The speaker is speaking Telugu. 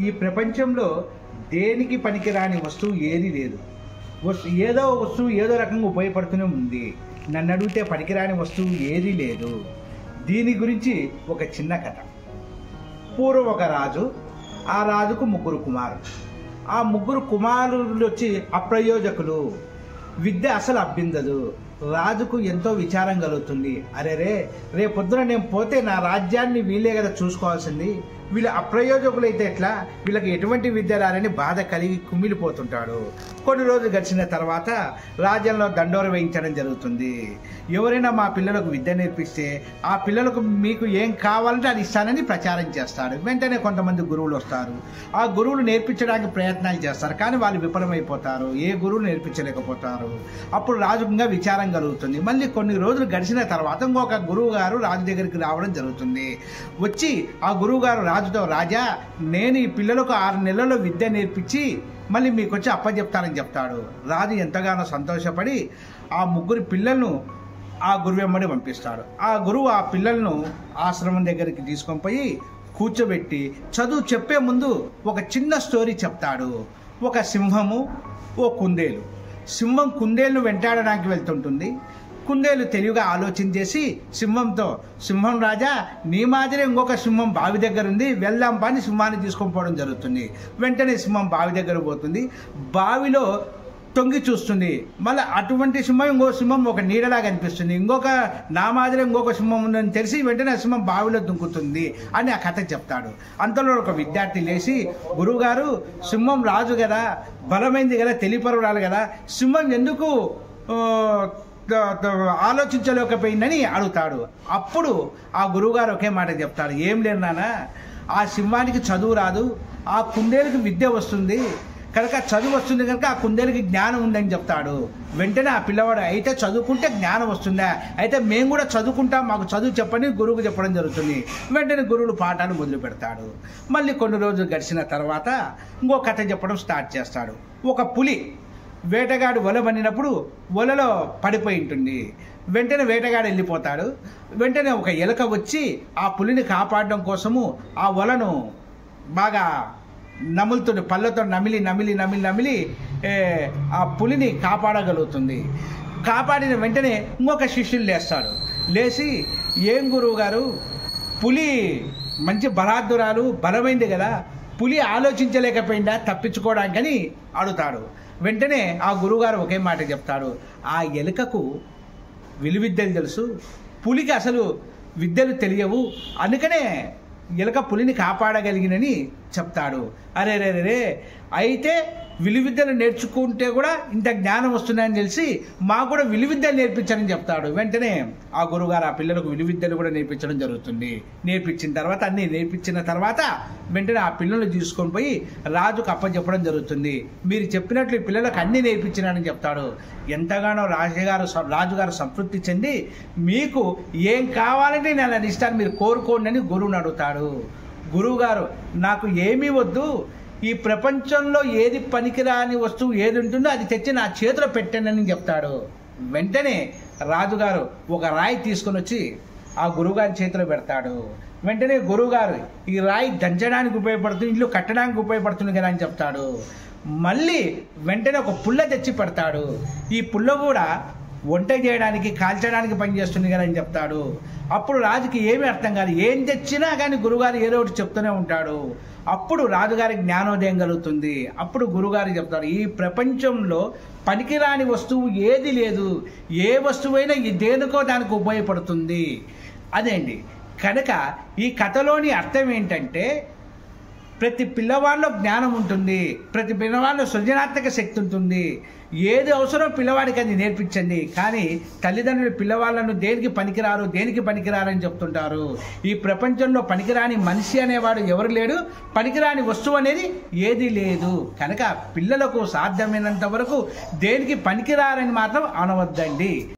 ఈ ప్రపంచంలో దేనికి పనికిరాని వస్తువు ఏది లేదు. ఏదో వస్తువు ఏదో రకంగా ఉపయోగపడుతూనే ఉంది. నన్ను అడిగితే పనికిరాని వస్తువు ఏదీ లేదు. దీని గురించి ఒక చిన్న కథ. పూర్వం ఒక రాజు, ఆ రాజుకు 3 కుమారులు. ఆ 3 కుమారులు వచ్చి అప్రయోజకులు. విద్య అసలు అబ్బిందదు. రాజుకు ఎంతో విచారం కలుగుతుంది. అరే రేపొద్దున నేను పోతే నా రాజ్యాన్ని వీళ్ళే కదా చూసుకోవాల్సింది. వీళ్ళు అప్రయోజకులైతే ఎట్లా, వీళ్ళకి ఎటువంటి విద్య రాలని బాధ కలిగి కుమిలిపోతుంటాడు. కొన్ని రోజులు గడిచిన తర్వాత రాజ్యంలో దండోర వేయించడం జరుగుతుంది. ఎవరైనా మా పిల్లలకు విద్య నేర్పిస్తే ఆ పిల్లలకు మీకు ఏం కావాలంటే అది ఇస్తానని ప్రచారం చేస్తాడు. వెంటనే కొంతమంది గురువులు వస్తారు. ఆ గురువులు నేర్పించడానికి ప్రయత్నాలు చేస్తారు, కానీ వాళ్ళు విఫలమైపోతారు. ఏ గురువులు నేర్పించలేకపోతారు. అప్పుడు రాజుకు ఇంకా విచారం కలుగుతుంది. మళ్ళీ కొన్ని రోజులు గడిచిన తర్వాత ఇంకొక గురువు గారు రాజు దగ్గరికి రావడం జరుగుతుంది. వచ్చి ఆ గురువు గారు రాజుతో, రాజా, నేను ఈ పిల్లలకు 6 నెలల్లో విద్య నేర్పించి మళ్ళీ మీకు వచ్చి అప్పచెప్తానని చెప్తాడు. రాజు ఎంతగానో సంతోషపడి ఆ 3 పిల్లలను ఆ గురువు వెంబడి పంపిస్తాడు. ఆ గురువు ఆ పిల్లలను ఆశ్రమం దగ్గరికి తీసుకొని పోయి కూర్చోబెట్టి చదువు చెప్పే ముందు ఒక చిన్న స్టోరీ చెప్తాడు. ఒక సింహము, ఓ కుందేలు. సింహం కుందేలును వెంటాడడానికి వెళ్తుంటుంది. కుందేలు తెలివిగా ఆలోచన చేసి సింహంతో, సింహం రాజా, నీ మాదిరి ఇంకొక సింహం బావి దగ్గర ఉంది, వెళ్దాం పని సింహాన్ని తీసుకొని పోవడం జరుగుతుంది. వెంటనే సింహం బావి దగ్గర పోతుంది. బావిలో తొంగి చూస్తుంది. మళ్ళీ అటువంటి సింహం ఇంకో సింహం ఒక నీడలా కనిపిస్తుంది. నా మాదిరి ఇంకొక సింహం ఉందని తెలిసి వెంటనే ఆ సింహం బావిలో దుంకుతుంది అని ఆ కథ చెప్తాడు. అంతలో ఒక విద్యార్థి లేచి, గురువుగారు, సింహం రాజు కదా, బలమైంది కదా, తెలియపరురాలు కదా, సింహం ఎందుకు ఆలోచించలేకపోయిందని అడుగుతాడు. అప్పుడు ఆ గురువుగారు ఒకే మాట చెప్తాడు, ఏం లేదు నాన్న, ఆ సింహానికి చదువు రాదు, ఆ కుందేలుకి విద్య వస్తుంది కనుక, చదువు వస్తుంది కనుక ఆ కుందేలుకి జ్ఞానం ఉందని చెప్తాడు. వెంటనే ఆ పిల్లవాడు, అయితే చదువుకుంటే జ్ఞానం వస్తుందా, అయితే మేము కూడా చదువుకుంటాం, మాకు చదువు చెప్పని గురువుకు చెప్పడం జరుగుతుంది. వెంటనే గురువులు పాఠాలు మొదలు పెడతాడు. మళ్ళీ కొన్ని రోజులు గడిచిన తర్వాత ఇంకో కథ చెప్పడం స్టార్ట్ చేస్తాడు. ఒక పులి వేటగాడు వల పడినప్పుడు వలలో పడిపోయి ఉంటుంది. వెంటనే వేటగాడు వెళ్ళిపోతాడు. వెంటనే ఒక ఎలుక వచ్చి ఆ పులిని కాపాడడం కోసము ఆ వలను బాగా నములుతుంది. పళ్ళతో నమిలి ఆ పులిని కాపాడగలుగుతుంది. కాపాడిన వెంటనే ఇంకొక శిష్యులు లేస్తాడు. లేచి, ఏం గురువు గారు, పులి మంచి బలాద్దురాలు, బలమైంది కదా, పులి ఆలోచించలేకపోయిందా తప్పించుకోవడానికని అడుగుతాడు. వెంటనే ఆ గురువుగారు ఒకే మాట చెప్తాడు, ఆ ఎలుకకు విలువిద్యలు తెలుసు, పులికి అసలు విద్యలు తెలియవు, అందుకనే ఎలుక పులిని కాపాడగలిగినని చెప్తాడు. అరే అయితే విలువిద్యలు నేర్చుకుంటే కూడా ఇంత జ్ఞానం వస్తున్నాయని తెలిసి మాకు కూడా విలువిద్యలు నేర్పించాలని చెప్తాడు. వెంటనే ఆ గురువుగారు ఆ పిల్లలకు విలువిద్యలు కూడా నేర్పించడం జరుగుతుంది. నేర్పించిన తర్వాత అన్నీ నేర్పించిన తర్వాత వెంటనే ఆ పిల్లలు తీసుకొని పోయి రాజుకు అప్పచెప్పడం జరుగుతుంది. మీరు చెప్పినట్లు ఈ పిల్లలకు అన్నీ నేర్పించినానని చెప్తాడు. ఎంతగానో రాజుగారు సంతృప్తి చెంది, మీకు ఏం కావాలంటే నేను అది ఇస్తాను, మీరు కోరుకోండి అని గురువుని అడుగుతాడు. గురువుగారు, నాకు ఏమీ వద్దు, ఈ ప్రపంచంలో ఏది పనికిరాని వస్తువు ఏది ఉంటుందో అది తెచ్చి నా చేతిలో పెట్టానని చెప్తాడు. వెంటనే రాజుగారు ఒక రాయి తీసుకొని వచ్చి ఆ గురువుగారి చేతిలో పెడతాడు. వెంటనే గురువుగారు, ఈ రాయి దంచడానికి ఉపయోగపడుతుంది, ఇల్లు కట్టడానికి ఉపయోగపడుతుంది కదా అని చెప్తాడు. మళ్ళీ వెంటనే ఒక పుల్ల తెచ్చి పెడతాడు. ఈ పుల్ల కూడా వంట చేయడానికి, కాల్చడానికి పనిచేస్తుంది కదా అని చెప్తాడు. అప్పుడు రాజుకి ఏమీ అర్థం కాదు. ఏం తెచ్చినా కానీ గురుగారు ఏదో ఒకటి చెప్తూనే ఉంటాడు. అప్పుడు రాజుగారికి జ్ఞానోదయం కలుగుతుంది. అప్పుడు గురుగారు చెప్తారు, ఈ ప్రపంచంలో పనికిరాని వస్తువు ఏది లేదు, ఏ వస్తువైనా ఈ దేనికో దానికి ఉపయోగపడుతుంది అదేండి. కనుక ఈ కథలోని అర్థం ఏంటంటే, ప్రతి పిల్లవాడిలో జ్ఞానం ఉంటుంది, ప్రతి పిల్లవాడిలో సృజనాత్మక శక్తి ఉంటుంది. ఏది అవసరం పిల్లవాడికి అది నేర్పించండి. కానీ తల్లిదండ్రులు పిల్లవాళ్ళను దేనికి పనికిరారని చెప్తుంటారు. ఈ ప్రపంచంలో పనికిరాని మనిషి అనేవాడు ఎవరు లేడు, పనికిరాని వస్తువు అనేది ఏది లేదు. కనుక పిల్లలకు సాధ్యమైనంత వరకు దేనికి పనికిరారని మాత్రం అనవద్దండి.